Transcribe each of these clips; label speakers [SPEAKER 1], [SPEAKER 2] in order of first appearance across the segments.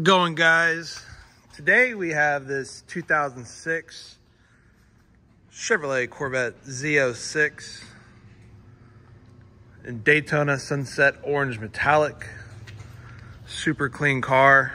[SPEAKER 1] going, guys? Today we have this 2006 Chevrolet Corvette Z06 in Daytona Sunset Orange Metallic. Super clean car.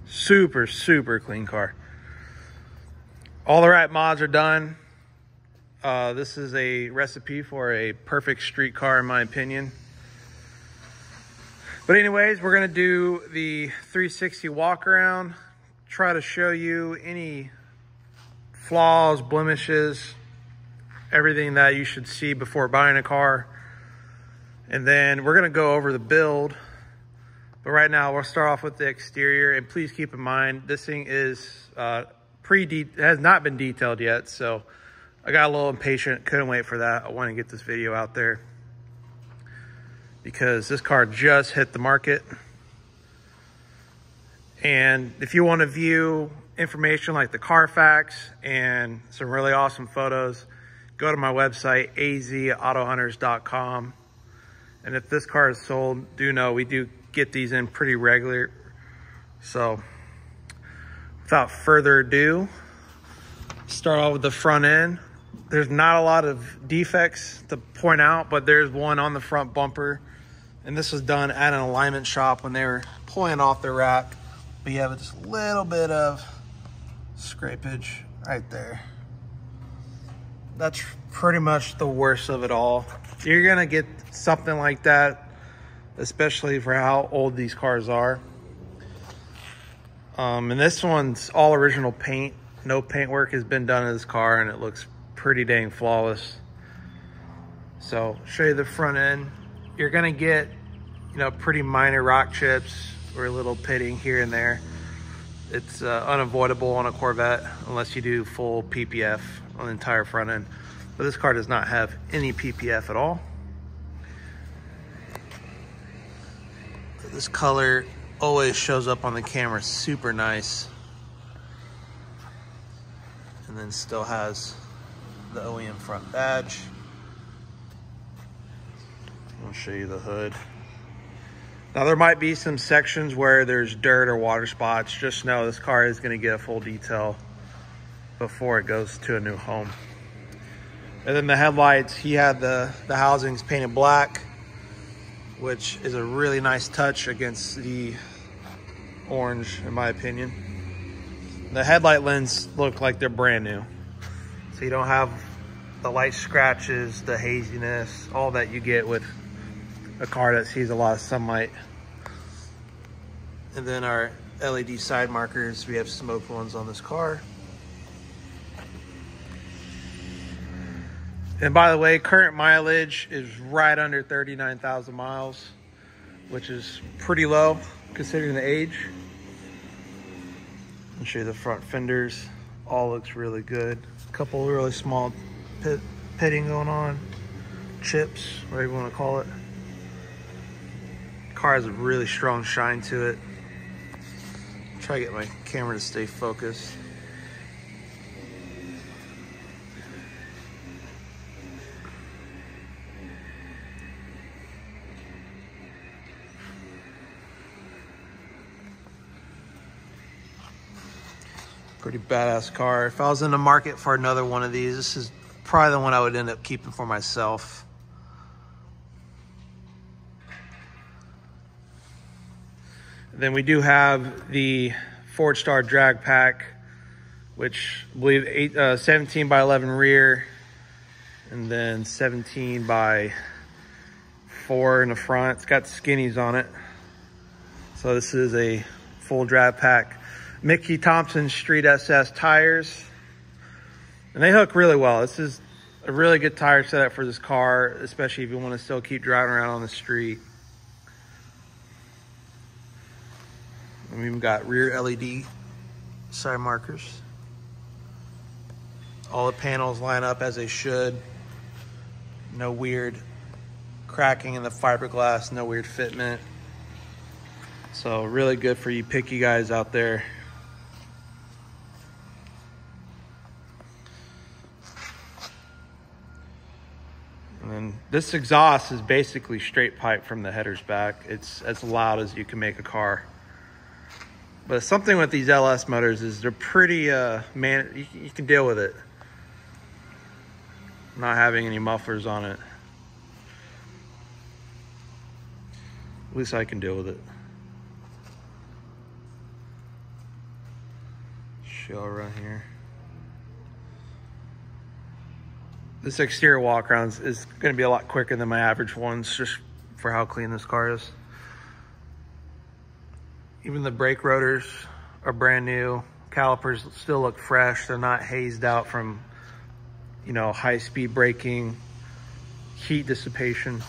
[SPEAKER 1] Super clean car. All the right mods are done. This is a recipe for a perfect street car, in my opinion. But anyways, we're gonna do the 360 walk around, try to show you any flaws, blemishes, everything that you should see before buying a car. And then we're gonna go over the build. But right now we'll start off with the exterior, and please keep in mind, this thing is has not been detailed yet. So I got a little impatient, couldn't wait for that. I want to get this video out there because this car just hit the market. And if you want to view information like the Carfax and some really awesome photos, go to my website, azautohunters.com. And if this car is sold, do know we do get these in pretty regular. So without further ado, start off with the front end. There's not a lot of defects to point out, but there's one on the front bumper. And this was done at an alignment shop when they were pulling off the rack. But you have just a little bit of scrapage right there. That's pretty much the worst of it all. You're gonna get something like that, especially for how old these cars are. And this one's all original paint. No paint work has been done in this car, and it looks pretty dang flawless. So show you the front end. You're gonna get, you know, pretty minor rock chips or a little pitting here and there. It's unavoidable on a Corvette unless you do full PPF on the entire front end. But this car does not have any PPF at all. This color always shows up on the camera super nice. And then still has the OEM front badge. I'll show you the hood. Now there might be some sections where there's dirt or water spots. Just know this car is gonna get a full detail before it goes to a new home. And then the headlights, he had the housings painted black, which is a really nice touch against the orange, in my opinion. The headlight lens look like they're brand new. So you don't have the light scratches, the haziness, all that you get with a car that sees a lot of sunlight. And then our LED side markers, we have smoked ones on this car. And by the way, current mileage is right under 39,000 miles, which is pretty low considering the age. I'll show you the front fenders. All looks really good. A couple really small pitting going on. Chips, whatever you want to call it. Car has a really strong shine to it. Try to get my camera to stay focused. Pretty badass car. If I was in the market for another one of these, this is probably the one I would end up keeping for myself. Then we do have the Ford Star drag pack, which I believe 17 by 11 rear, and then 17 by 4 in the front. It's got skinnies on it. So this is a full drag pack. Mickey Thompson Street SS tires, and they hook really well. This is a really good tire setup for this car, especially if you want to still keep driving around on the street. And we've got rear LED side markers. All the panels line up as they should. No weird cracking in the fiberglass, no weird fitment. So really good for you picky guys out there. And then this exhaust is basically straight pipe from the headers back. It's as loud as you can make a car. But something with these LS motors is they're pretty, you can deal with it. Not having any mufflers on it. At least I can deal with it. Shell right here. This exterior walk around is going to be a lot quicker than my average ones, just for how clean this car is. Even the brake rotors are brand new. Calipers still look fresh. They're not hazed out from, you know, high speed braking, heat dissipation.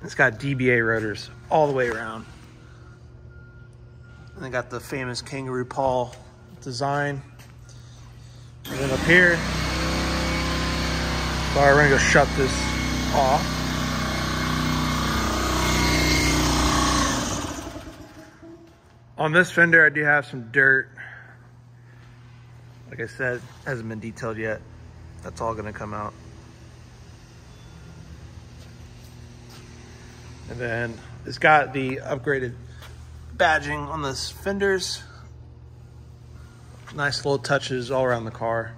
[SPEAKER 1] It's got DBA rotors all the way around. And they got the famous kangaroo paw design. And then up here, sorry, we're gonna go shut this off. On this fender, I do have some dirt. Like I said, hasn't been detailed yet. That's all gonna come out. And then it's got the upgraded badging on the fenders. Nice little touches all around the car.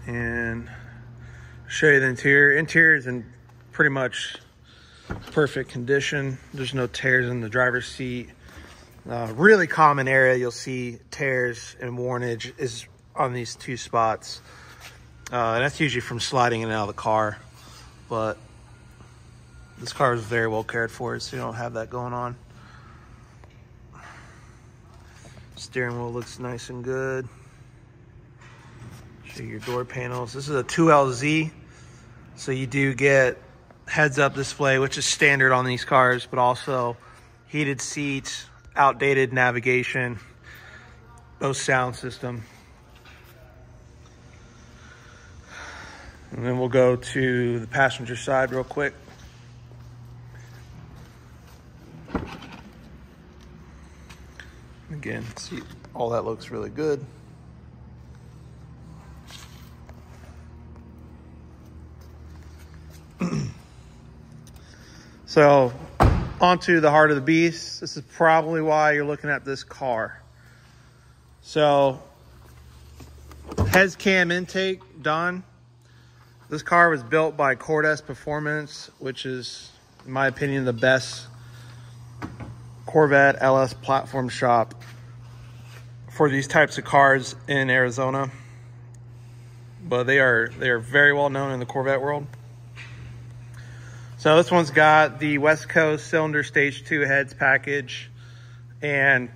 [SPEAKER 1] And show you the interior. Interior is in pretty much perfect condition. There's no tears in the driver's seat. Really common area you'll see tears and warnage is on these two spots. And that's usually from sliding in and out of the car. But this car is very well cared for, so you don't have that going on. Steering wheel looks nice and good. Show you your door panels. This is a 2LZ, so you do get heads-up display, which is standard on these cars, but also heated seats, outdated navigation, Bose sound system. And then we'll go to the passenger side real quick. Again, see, all that looks really good. So, onto the heart of the beast. This is probably why you're looking at this car. So, heads cam intake done. This car was built by Cordes Performance, which is, in my opinion, the best Corvette LS platform shop for these types of cars in Arizona. But they are very well known in the Corvette world. So this one's got the West Coast cylinder stage 2 heads package and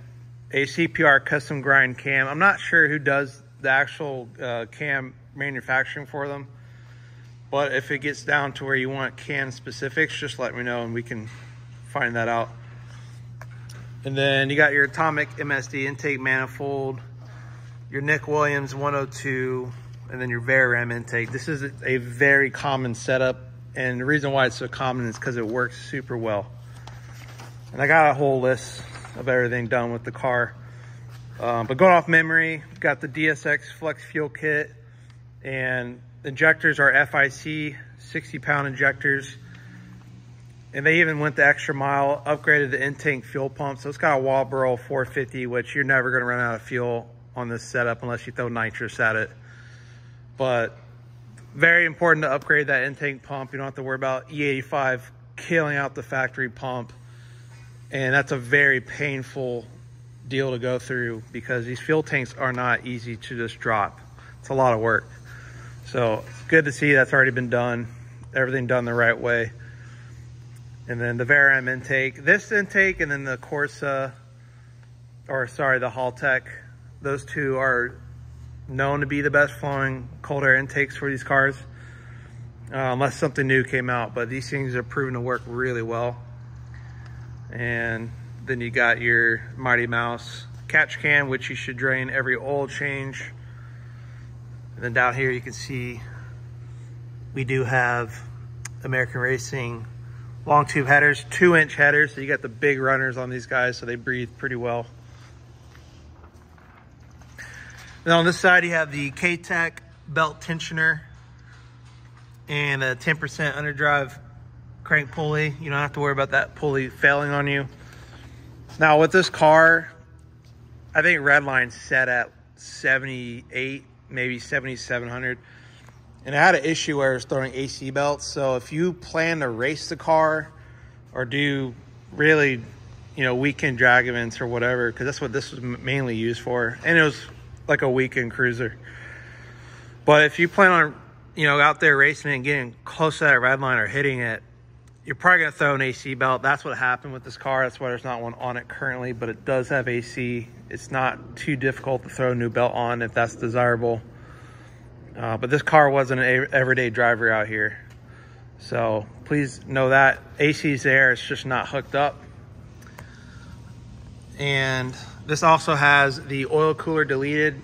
[SPEAKER 1] a CPR custom grind cam. I'm not sure who does the actual cam manufacturing for them, but if it gets down to where you want cam specifics, just let me know and we can find that out. And then you got your Atomic MSD intake manifold, your Nick Williams 102, and then your Veram intake. This is a very common setup, and the reason why it's so common is because it works super well. And I got a whole list of everything done with the car. But going off memory, got the DSX Flex Fuel Kit, and injectors are FIC 60-pound injectors. And they even went the extra mile, upgraded the intake fuel pump. So it's got a Walbro 450, which you're never going to run out of fuel on this setup unless you throw nitrous at it. But very important to upgrade that intake pump. You don't have to worry about E85 killing out the factory pump. And that's a very painful deal to go through because these fuel tanks are not easy to just drop. It's a lot of work. So it's good to see that's already been done. Everything done the right way. And then the Veram intake, this intake, and then the Corsa, or sorry, the Haltech. Those two are known to be the best flowing cold air intakes for these cars, unless something new came out. But these things are proven to work really well. And then you got your Mighty Mouse catch can, which you should drain every oil change. And then down here you can see we do have American Racing long tube headers, 2-inch headers. So you got the big runners on these guys, so they breathe pretty well. Then on this side, you have the K-Tech belt tensioner and a 10% underdrive crank pulley. You don't have to worry about that pulley failing on you. Now with this car, I think Redline's set at 78, maybe 7,700. And it had an issue where it was throwing AC belts. So if you plan to race the car or do really, you know, weekend drag events or whatever, because that's what this was mainly used for. And it was like a weekend cruiser. But if you plan on, you know, out there racing and getting close to that Redline or hitting it, you're probably going to throw an AC belt. That's what happened with this car. That's why there's not one on it currently, but it does have AC. It's not too difficult to throw a new belt on if that's desirable. But this car wasn't an everyday driver out here. So please know that. AC's there, it's just not hooked up. And this also has the oil cooler deleted.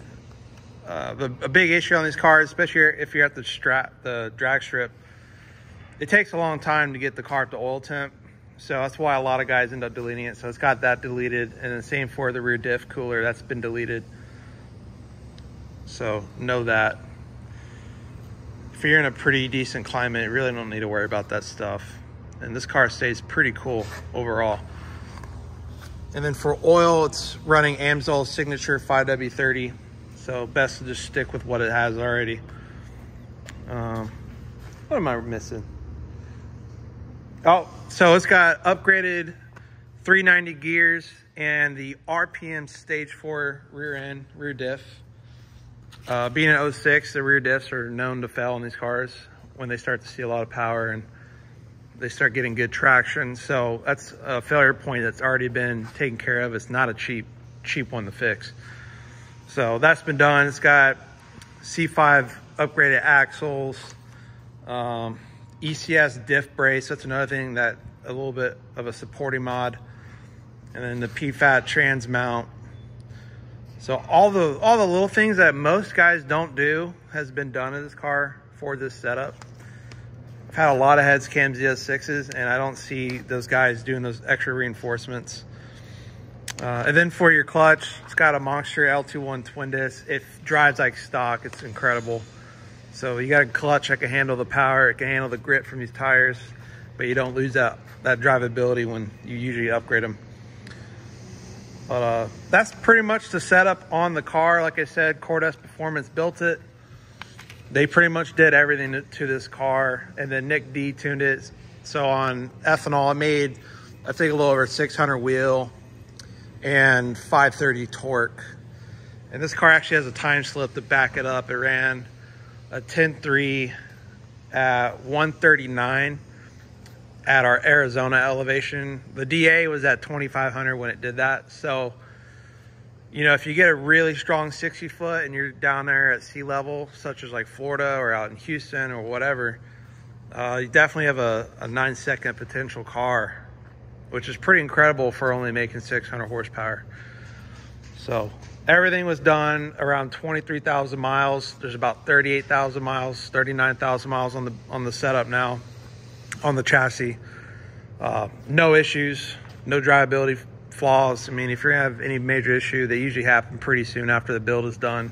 [SPEAKER 1] A big issue on these cars, especially if you're at the drag strip, it takes a long time to get the car up to oil temp. So that's why a lot of guys end up deleting it. So it's got that deleted, and the same for the rear diff cooler, that's been deleted. So know that. If you're in a pretty decent climate, you really don't need to worry about that stuff. And this car stays pretty cool overall. And then for oil, it's running Amsoil Signature 5W30. So best to just stick with what it has already. What am I missing? Oh, so it's got upgraded 390 gears and the RPM stage 4 rear diff. Being an 06, the rear diffs are known to fail in these cars when they start to see a lot of power and they start getting good traction. So that's a failure point that's already been taken care of. It's not a cheap one to fix. So that's been done. It's got C5 upgraded axles, ECS diff brace. That's another thing that a little bit of a supporting mod. And then the PFAT trans mount. So all the little things that most guys don't do has been done in this car for this setup. I've had a lot of heads cam Z06s, and I don't see those guys doing those extra reinforcements. And then for your clutch, it's got a Monster L21 twin disc. It drives like stock. It's incredible. So you got a clutch that can handle the power. It can handle the grip from these tires, but you don't lose that drivability when you usually upgrade them. But that's pretty much the setup on the car. Like I said, Cordes Performance built it. They pretty much did everything to this car, and then Nick D tuned it. So on ethanol, I made, I think, a little over 600 wheel and 530 torque. And this car actually has a time slip to back it up. It ran a 10.3 at 139 at our Arizona elevation. The DA was at 2,500 when it did that. So, you know, if you get a really strong 60 foot and you're down there at sea level, such as like Florida or out in Houston or whatever, you definitely have a 9-second potential car, which is pretty incredible for only making 600 horsepower. So everything was done around 23,000 miles. There's about 38,000 miles, 39,000 miles on the setup now, on the chassis. No issues, no drivability flaws. I mean, if you're gonna have any major issue, they usually happen pretty soon after the build is done.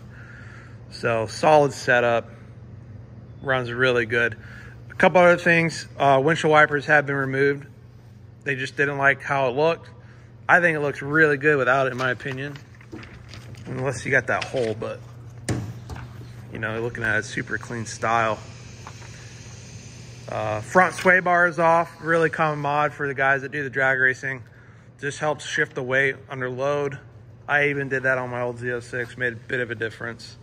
[SPEAKER 1] So solid setup, runs really good. A couple other things, windshield wipers have been removed. They just didn't like how it looked. I think it looks really good without it, in my opinion. Unless you got that hole, but you know, looking at it, super clean style. Front sway bar is off, really common mod for the guys that do the drag racing. Just helps shift the weight under load. I even did that on my old Z06, made a bit of a difference.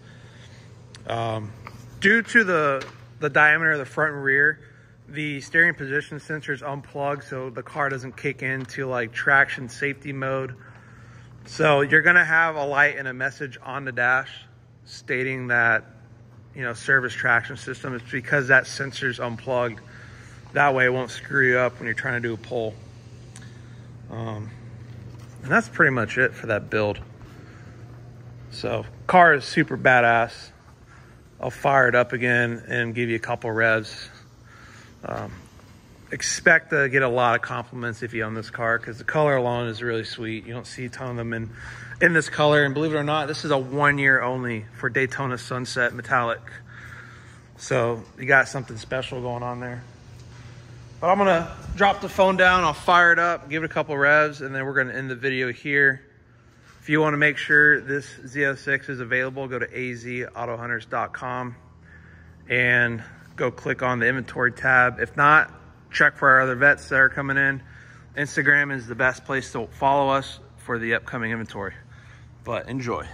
[SPEAKER 1] Due to the diameter of the front and rear, the steering position sensor is unplugged, so the car doesn't kick into like traction safety mode. So you're gonna have a light and a message on the dash stating that, you know, service traction system. It's because that sensor's unplugged. That way it won't screw you up when you're trying to do a pull. And that's pretty much it for that build. So car is super badass. I'll fire it up again and give you a couple revs. Expect to get a lot of compliments if you own this car, because the color alone is really sweet. You don't see a ton of them in this color, and believe it or not, this is a 1 year only for Daytona Sunset Metallic. So you got something special going on there. But I'm gonna drop the phone down, I'll fire it up, give it a couple revs, and then we're gonna end the video here. If you wanna make sure this Z06 is available, go to azautohunters.com and go click on the inventory tab. If not, check for our other vets that are coming in. Instagram is the best place to follow us for the upcoming inventory. But enjoy.